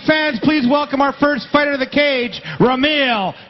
fans, please welcome our first fighter of the cage, Kamilov.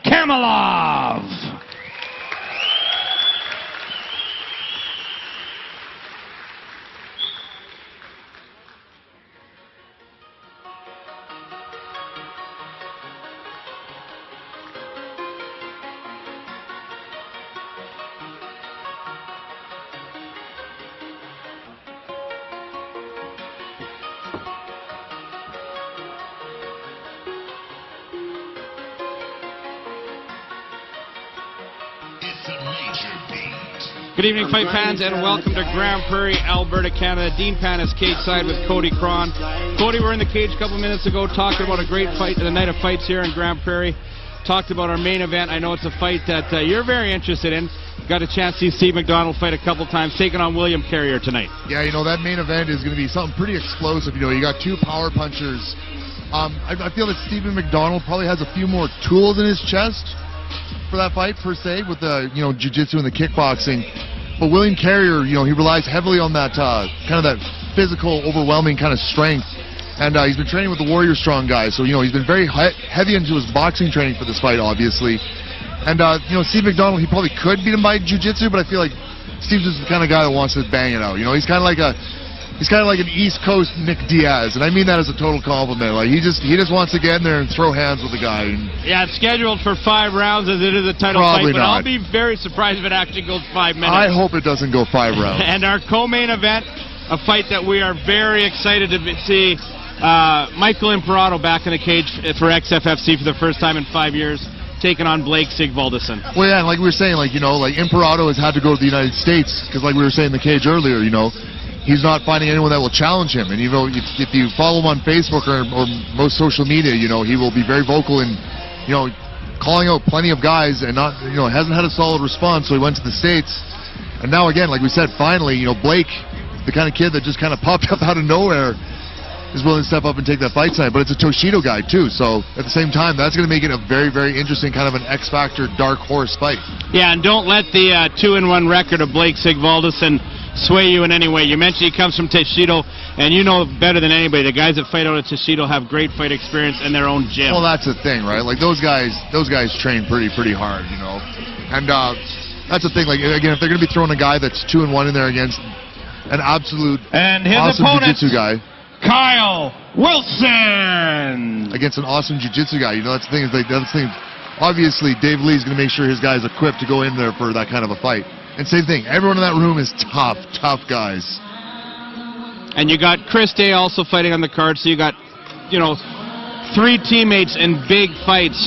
Good evening, fight fans, and welcome to Grand Prairie, Alberta, Canada. Dean Pan is cage side with Cody Cron. Cody, we're in the cage a couple minutes ago talking about a great fight, the night of fights here in Grand Prairie. Talked about our main event. I know it's a fight that you're very interested in. Got a chance to see Steve McDonald fight a couple times, taking on William Carrier tonight. Yeah, you know, that main event is going to be something pretty explosive. You know, you got two power punchers. I feel that Stephen McDonald probably has a few more tools in his chest for that fight, per se, with the, you know, jiu-jitsu and the kickboxing. But William Carrier, you know, he relies heavily on that kind of that physical, overwhelming kind of strength. And he's been training with the Warrior Strong guys. So, you know, he's been very heavy into his boxing training for this fight, obviously. And, you know, Steve McDonald, he probably could beat him by jiu-jitsu, but I feel like Steve's just the kind of guy that wants to bang it out. You know, he's kind of like an East Coast Nick Diaz, and I mean that as a total compliment. Like he just wants to get in there and throw hands with the guy. Yeah, it's scheduled for 5 rounds as it is a title Probably fight, but not. I'll be very surprised if it actually goes 5 minutes. I hope it doesn't go 5 rounds. And our co-main event, a fight that we are very excited to see, Michael Imperato back in the cage for Xffc for the first time in 5 years, taking on Blake Sigvaldason. Well, yeah, and like we were saying, like, you know, like Imperato has had to go to the United States because, like we were saying in the cage earlier, you know, he's not finding anyone that will challenge him. And, you know, if you follow him on Facebook or most social media, you know, he will be very vocal in, you know, calling out plenty of guys and not, you know, hasn't had a solid response, so he went to the States. And now, again, like we said, finally, you know, Blake, the kind of kid that just kind of popped up out of nowhere, is willing to step up and take that fight tonight. But it's a Toshido guy, too. So, at the same time, that's going to make it a very, very interesting kind of an X-Factor dark horse fight. Yeah, and don't let the 2-1 record of Blake Sigvaldason sway you in any way. You mentioned he comes from Toshido, and you know better than anybody, the guys that fight out at Toshido have great fight experience in their own gym. Well, that's the thing, right? Like, those guys train pretty hard, you know. And that's the thing. Like, again, if they're going to be throwing a guy that's 2-1 in there against an absolute and his awesome opponent, jiu-jitsu guy, Kyle Wilson, against an awesome jiu-jitsu guy, you know, that's the thing. Obviously, Dave Lee's going to make sure his guy's equipped to go in there for that kind of a fight. And same thing, everyone in that room is tough guys. And you got Chris Day also fighting on the card, so you got, you know, 3 teammates in big fights.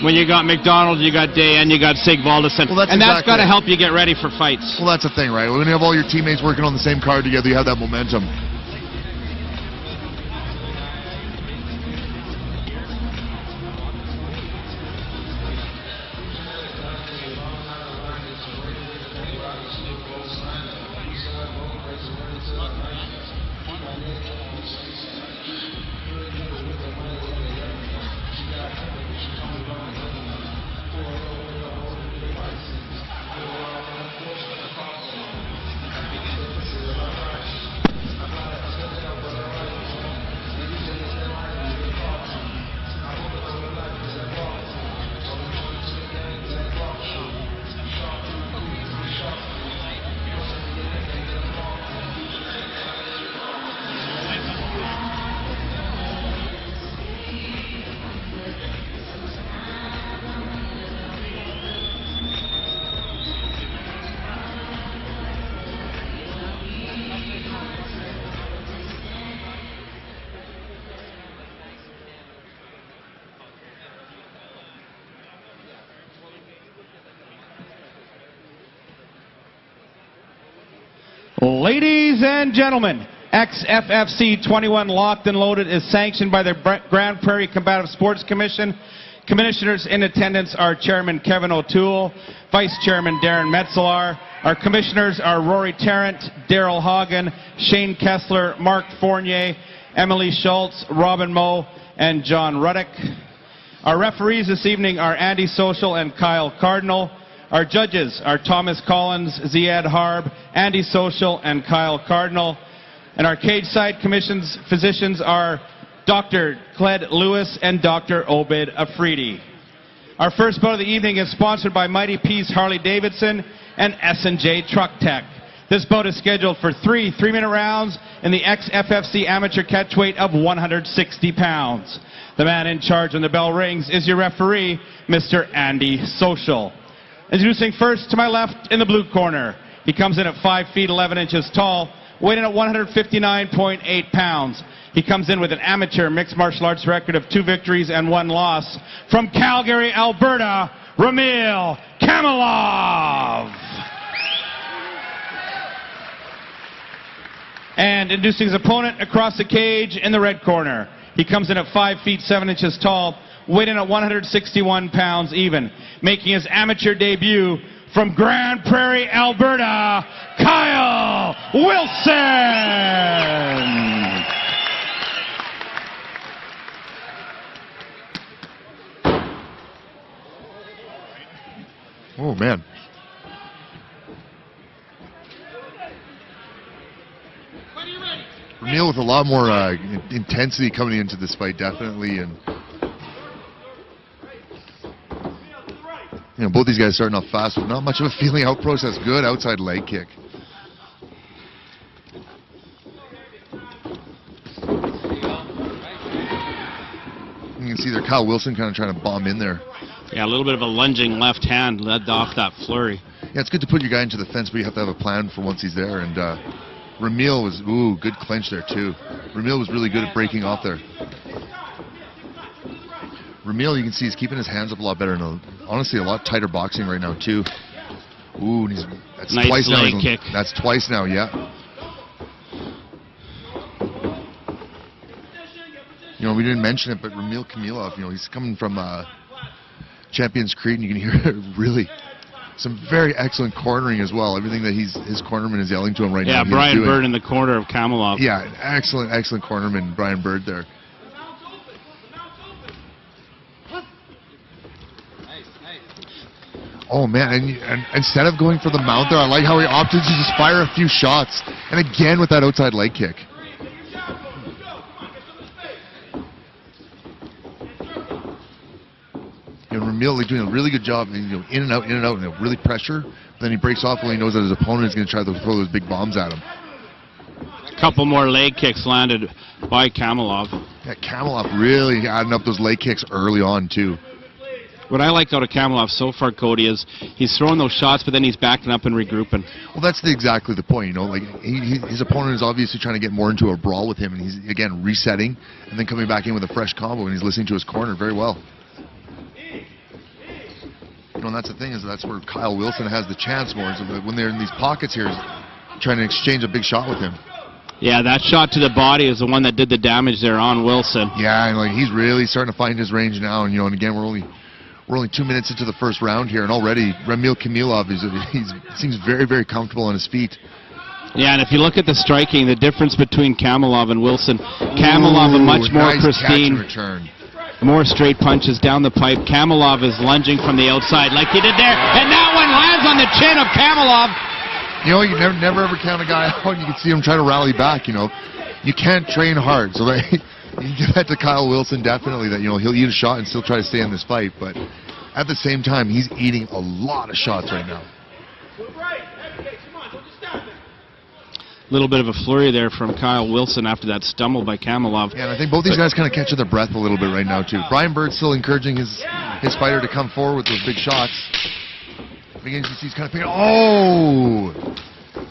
When you got McDonald, you got Day, and you got Sigvaldason. Well, and that's got to help you get ready for fights. Well, that's the thing, right? When you have all your teammates working on the same card together, you have that momentum. Ladies and gentlemen, Xffc 21 Locked and Loaded is sanctioned by the Grand Prairie Combative Sports Commission. Commissioners in attendance are Chairman Kevin O'Toole, Vice Chairman Darren Metzelar. Our commissioners are Rory Tarrant, Daryl Hagen, Shane Kessler, Mark Fournier, Emily Schultz, Robin Moe, and John Ruddick. Our referees this evening are Andy Social and Kyle Cardinal. Our judges are Thomas Collins, Ziad Harb, Andy Social, and Kyle Cardinal. And our cage side physicians are Dr. Cled Lewis and Dr. Obed Afridi. Our first bout of the evening is sponsored by Mighty Peace Harley Davidson and S&J Truck Tech. This bout is scheduled for 3 3-minute rounds in the Xffc amateur catchweight of 160 pounds. The man in charge when the bell rings is your referee, Mr. Andy Social. Introducing first to my left in the blue corner. He comes in at 5 feet 11 inches tall, weighing at 159.8 pounds. He comes in with an amateur mixed martial arts record of 2 victories and 1 loss. From Calgary, Alberta, Ramil Kamilov. And introducing his opponent across the cage in the red corner. He comes in at 5 feet 7 inches tall, weighing at 161 pounds even. Making his amateur debut from Grand Prairie, Alberta, Kyle Wilson. Oh, man. Ramil with a lot more intensity coming into this fight, definitely, and both these guys starting off fast with not much of a feeling out process. Good outside leg kick. You can see there Kyle Wilson kind of trying to bomb in there. Yeah, a little bit of a lunging left hand led off that flurry. Yeah, it's good to put your guy into the fence, but you have to have a plan for once he's there. And Ramil was, good clinch there too. Ramil was really good at breaking off there. Ramil, you can see, he's keeping his hands up a lot better. And honestly, a lot tighter boxing right now too. Ooh, and that's nice twice leg now. Kick. That's twice now, yeah. We didn't mention it, but Ramil Kamilov, he's coming from Champions Creed, and you can hear really some very excellent cornering as well. Everything that his cornerman is yelling to him right now. Yeah, Brian Bird in the corner of Kamilov. Yeah, excellent cornerman, Brian Bird there. Oh man, and instead of going for the mount there, I like how he opted to just fire a few shots, and again with that outside leg kick. Ramil doing a really good job, in and out, and really pressure. But then he breaks off when he knows that his opponent is going to try to throw those big bombs at him. A couple more leg kicks landed by Kamilov. Yeah, Kamilov really adding up those leg kicks early on too. What I like out of Kamilov so far, Cody, is he's throwing those shots, but then he's backing up and regrouping. Well, that's exactly the point. His opponent is obviously trying to get more into a brawl with him, and he's again resetting and then coming back in with a fresh combo, and he's listening to his corner very well. And that's the thing, is that's where Kyle Wilson has the chance more, is when they're in these pockets here, trying to exchange a big shot with him. Yeah, that shot to the body is the one that did the damage there on Wilson. Yeah, and he's really starting to find his range now, and and again we're only 2 minutes into the first round here, and already Ramil Kamilov seems very, very comfortable on his feet. Yeah, and if you look at the striking, the difference between Kamilov and Wilson, Kamilov a much more nice pristine, catch and return. More straight punches down the pipe. Kamilov is lunging from the outside like he did there, and that one lands on the chin of Kamilov. You never ever count a guy out. You can see him try to rally back. You can't train hard, so you can give that to Kyle Wilson definitely. That he'll eat a shot and still try to stay in this fight, but at the same time he's eating a lot of shots right now. Little bit of a flurry there from Kyle Wilson after that stumble by Kamilov. Yeah, and I think both these guys kind of catching their breath a little bit right now too. Brian Bird still encouraging his fighter to come forward with those big shots. Again, he's kind of picking. Oh!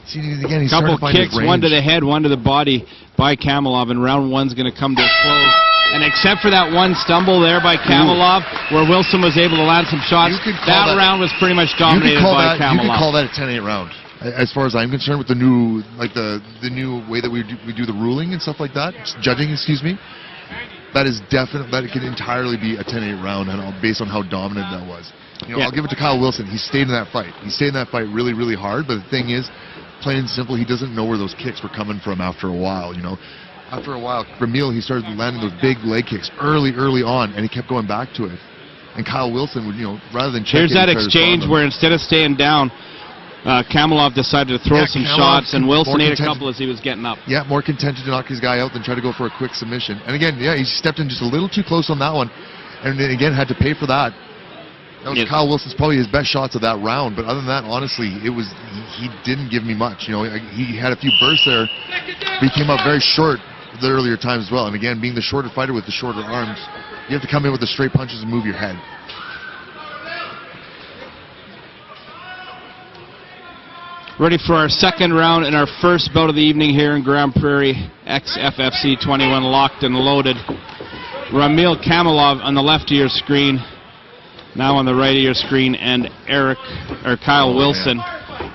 See, again, he's couple starting to find kicks, his range. one to the head, one to the body by Kamilov, and round one's going to come to a close. And except for that one stumble there by Kamilov, where Wilson was able to land some shots, that round was pretty much dominated by Kamilov. You could call that a 10-8 round. As far as I'm concerned, with the new the new way that we do the ruling and stuff like that, judging, excuse me, that it could entirely be a 10-8 round based on how dominant that was. I'll give it to Kyle Wilson. He stayed in that fight. He stayed in that fight really, really hard. But the thing is, plain and simple, he doesn't know where those kicks were coming from after a while. After a while, Ramil, he started landing those big leg kicks early on, and he kept going back to it. And Kyle Wilson would, rather than check Here's that exchange where instead of staying down, Kamilov decided to throw some shots, and Wilson ate a content- couple as he was getting up. Yeah, more contented to knock his guy out than try to go for a quick submission. And again, yeah, he stepped in just a little too close on that one, and then again had to pay for that. That was Kyle Wilson's probably his best shots of that round, but other than that, honestly, it was he didn't give me much. You know, he had a few bursts there, but he came up very short the earlier times as well. And again, being the shorter fighter with the shorter arms, you have to come in with the straight punches and move your head. Ready for our second round and our first bout of the evening here in Grand Prairie. Xffc 21 locked and loaded. Ramil Kamilov on the left of your screen. Now on the right of your screen, and Kyle Wilson.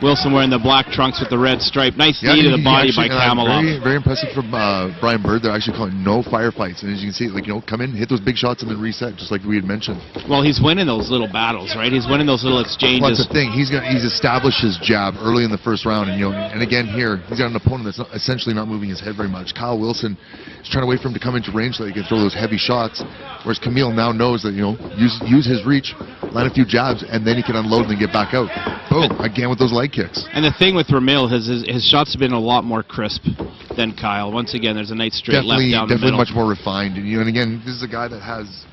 Wilson wearing the black trunks with the red stripe. Nice knee to the body by Kamilov. Very, very impressive from Brian Bird. They're actually calling no firefights. And as you can see, come in, hit those big shots, and then reset, just like we had mentioned. Well, he's winning those little battles, right? He's winning those little exchanges. Well, that's the thing. He's established his jab early in the first round, and again here, he's got an opponent that's essentially not moving his head very much. Kyle Wilson is trying to wait for him to come into range so he can throw those heavy shots, whereas Camille now knows that, use his reach, land a few jabs, and then he can unload and then get back out. Boom, again with those leg kicks. And the thing with Ramil, his shots have been a lot more crisp than Kyle. Once again, there's a nice straight left down the middle. Definitely much more refined. And again, this is a guy that has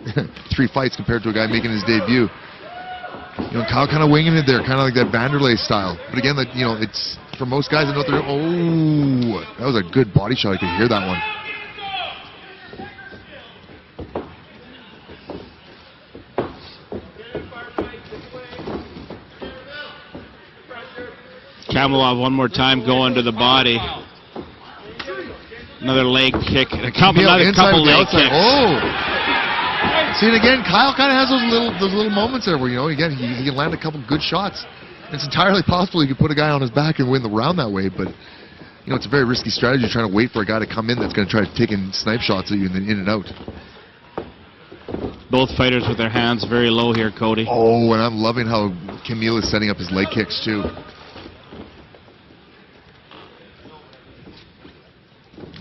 3 fights compared to a guy making his debut. Kyle kind of winging it there, kind of like that Vanderlei style. But again, it's for most guys that know what they're doing. Oh, that was a good body shot. I could hear that one. Kamilov one more time going to the body. Another leg kick. Another couple leg kicks. Oh! See, and again, Kyle kind of has those little moments there where, again, he can land a couple good shots. It's entirely possible he could put a guy on his back and win the round that way, but, it's a very risky strategy trying to wait for a guy to come in that's going to try to take in snipe shots at you and then in and out. Both fighters with their hands very low here, Cody. Oh, and I'm loving how Camille is setting up his leg kicks, too.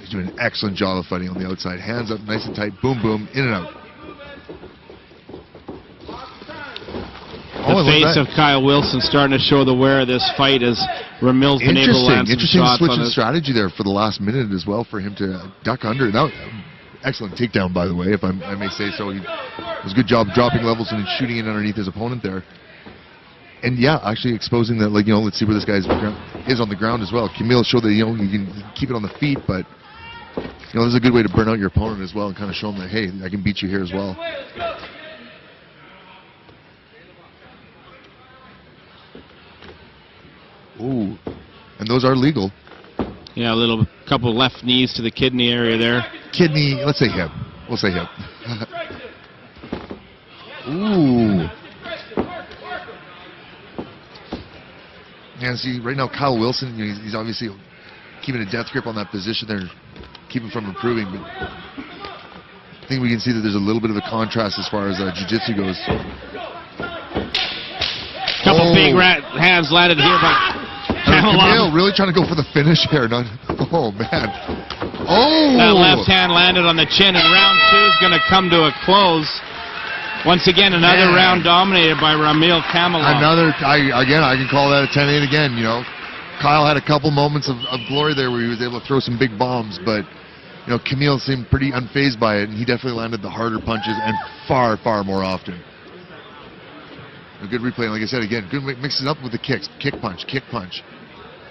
He's doing an excellent job of fighting on the outside. Hands up, nice and tight. Boom, boom, in and out. The face of Kyle Wilson starting to show the wear of this fight as Ramil's been able to land some shots. Interesting switch in strategy there for the last minute as well for him to duck under. That was excellent takedown, by the way, if I may say so. He was a good job dropping levels and shooting in underneath his opponent there. And yeah, actually exposing that, let's see where this guy is on the ground as well. Camille showed that, you can keep it on the feet, but, this is a good way to burn out your opponent as well and kind of show him that, hey, I can beat you here as well. Ooh, and those are legal. Yeah, a couple left knees to the kidney area there. Kidney, let's say hip. We'll say hip. Ooh. Yeah, see, right now Kyle Wilson, he's obviously keeping a death grip on that position there, keeping from improving. But I think we can see that there's a little bit of a contrast as far as jiu-jitsu goes. Couple big hands landed here by Camille really trying to go for the finish here. Oh, man. Oh! That left hand landed on the chin, and round 2 is going to come to a close. Once again, another round dominated by Ramil Kamilov. I can call that a 10-8 again, Kyle had a couple moments of glory there where he was able to throw some big bombs, but, Camille seemed pretty unfazed by it, and he definitely landed the harder punches and far, far more often. A good replay, and like I said, again, good mixes up with the kicks. Kick punch, kick punch.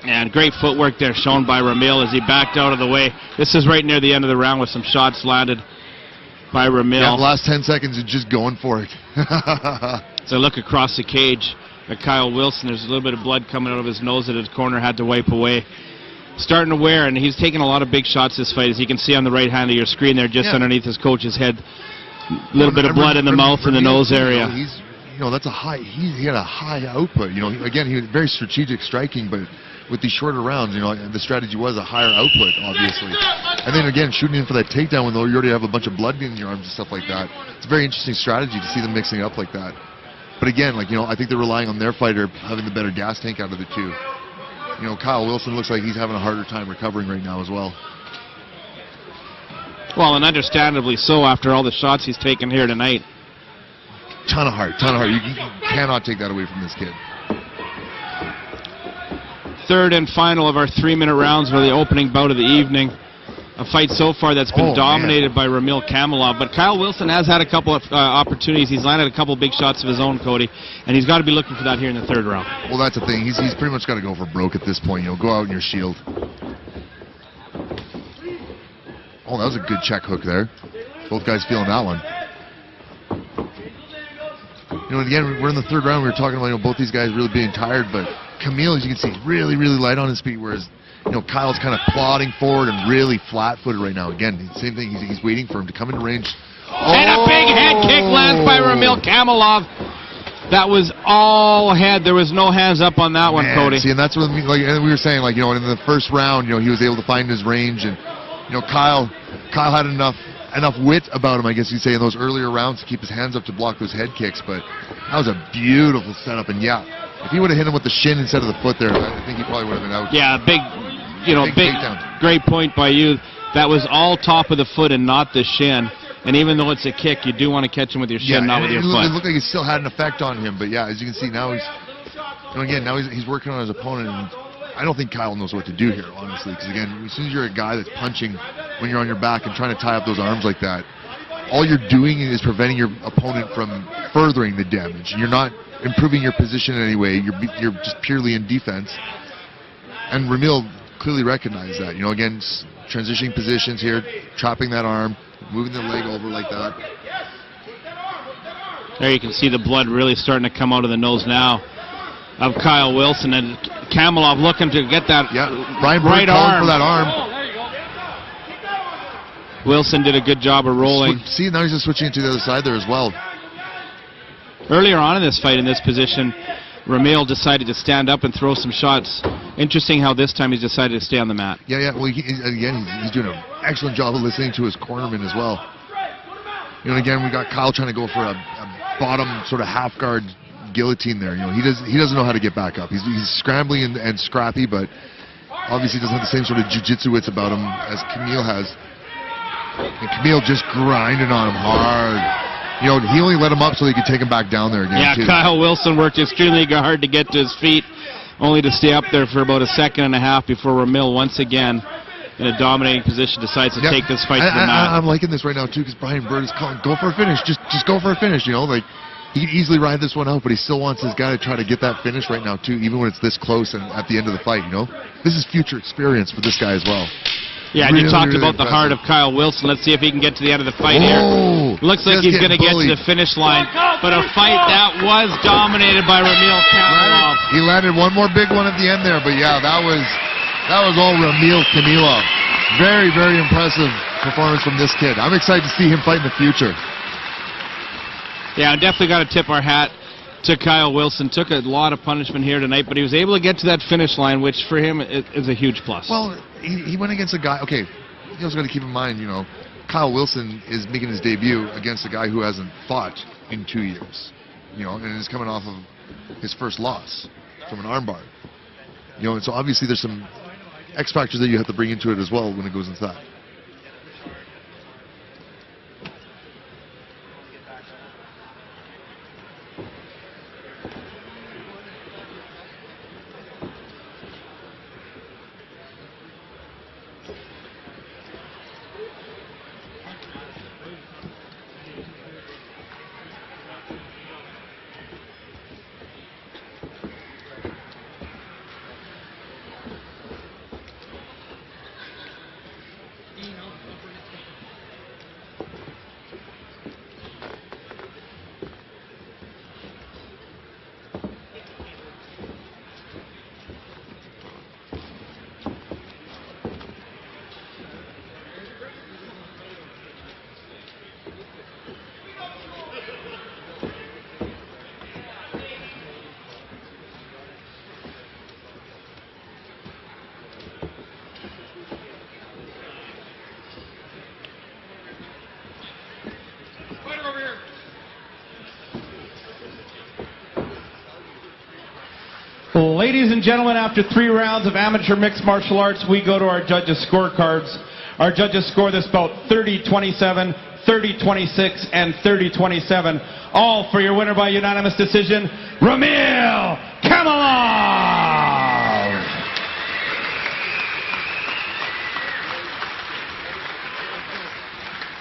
And great footwork there shown by Ramil as he backed out of the way. This is right near the end of the round with some shots landed by Ramil. Yeah, the last 10 seconds, he's just going for it. So look across the cage at Kyle Wilson. There's a little bit of blood coming out of his nose that his corner had to wipe away. Starting to wear, and he's taking a lot of big shots this fight, as you can see on the right hand of your screen there, just underneath his coach's head. A little bit of blood in the mouth and the nose area. That's a high. He had a high output. Again, he was very strategic striking, but with these shorter rounds, the strategy was a higher output, obviously. And then again, shooting in for that takedown when you already have a bunch of blood in your arms and stuff like that. It's a very interesting strategy to see them mixing it up like that. But again, I think they're relying on their fighter having the better gas tank out of the two. Kyle Wilson looks like he's having a harder time recovering right now as well. Well, and understandably so after all the shots he's taken here tonight. Ton of heart. You cannot take that away from this kid. third and final of our 3-minute rounds for the opening bout of the evening. A fight so far that's been dominated by Ramil Kamilov. But Kyle Wilson has had a couple of opportunities. He's landed a couple big shots of his own, Cody, and he's got to be looking for that here in the third round. Well, that's the thing. He's pretty much got to go for broke at this point. Go out in your shield. Oh, that was a good check hook there. Both guys feeling that one. Again, we're in the third round. We were talking about both these guys really being tired, but Camille, as you can see, really, really light on his feet, whereas Kyle's kind of plodding forward and really flat-footed right now. Again, same thing. He's waiting for him to come into range. And a big head kick lands by Ramil Kamilov. That was all head. There was no hands up on that one, Cody. See, and that's what we were saying. In the first round, he was able to find his range, and Kyle had enough wit about him, I guess you'd say, in those earlier rounds to keep his hands up to block those head kicks. But that was a beautiful setup, and if he would have hit him with the shin instead of the foot there, I think he probably would have been out. Yeah, big great point by you. That was all top of the foot and not the shin. And even though it's a kick, you do want to catch him with your shin, not with your foot. It looked like it still had an effect on him, but as you can see, now he's working on his opponent, and I don't think Kyle knows what to do here, honestly, because again, as soon as you're a guy that's punching when you're on your back and trying to tie up those arms like that, all you're doing is preventing your opponent from furthering the damage. You're not improving your position in any way. You're just purely in defense. And Ramil clearly recognized that. Again, transitioning positions here, chopping that arm, moving the leg over like that. There you can see the blood really starting to come out of the nose now of Kyle Wilson, and Kamilov looking to get that right arm. For that arm. Wilson did a good job of rolling. See, now he's just switching to the other side there as well. Earlier on in this fight, in this position, Ramil decided to stand up and throw some shots. Interesting how this time he's decided to stay on the mat. Yeah. Well, he's doing an excellent job of listening to his cornerman as well. Again, we got Kyle trying to go for a bottom sort of half guard guillotine there. He doesn't know how to get back up. He's scrambling and scrappy, but obviously doesn't have the same sort of jiu-jitsu wits about him as Camille has. And Camille just grinding on him hard. He only let him up so he could take him back down there again. Yeah, Kyle Wilson worked extremely hard to get to his feet, only to stay up there for about a second and a half before Ramil once again, in a dominating position, decides to take this fight to the mat. I'm liking this right now too, because Brian Bird is calling, go for a finish, just go for a finish. He could easily ride this one out, but he still wants his guy to try to get that finish right now too, even when it's this close and at the end of the fight. This is future experience for this guy as well. Yeah, and you talked about the heart of Kyle Wilson. Let's see if he can get to the end of the fight here. Looks like he's going to get to the finish line. But a fight that was dominated by Ramil Kamilov. He landed one more big one at the end there, but that was all Ramil Kamilov. Very, very impressive performance from this kid. I'm excited to see him fight in the future. Yeah, definitely got to tip our hat to Kyle Wilson. Took a lot of punishment here tonight, but he was able to get to that finish line, which for him is a huge plus. Well, he went against a guy. Okay, you also got to keep in mind, Kyle Wilson is making his debut against a guy who hasn't fought in 2 years, and is coming off of his first loss from an armbar. And so obviously there's some X factors that you have to bring into it as well when it goes into that. Ladies and gentlemen, after 3 rounds of amateur mixed martial arts, we go to our judges' scorecards. Our judges score this bout 30-27, 30-26, and 30-27. All for your winner by unanimous decision, Ramil Kamilov!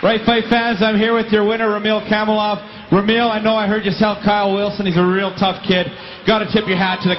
Right Fight fans, I'm here with your winner, Ramil Kamilov. Ramil, I know I heard you tell Kyle Wilson he's a real tough kid. Got to tip your hat to the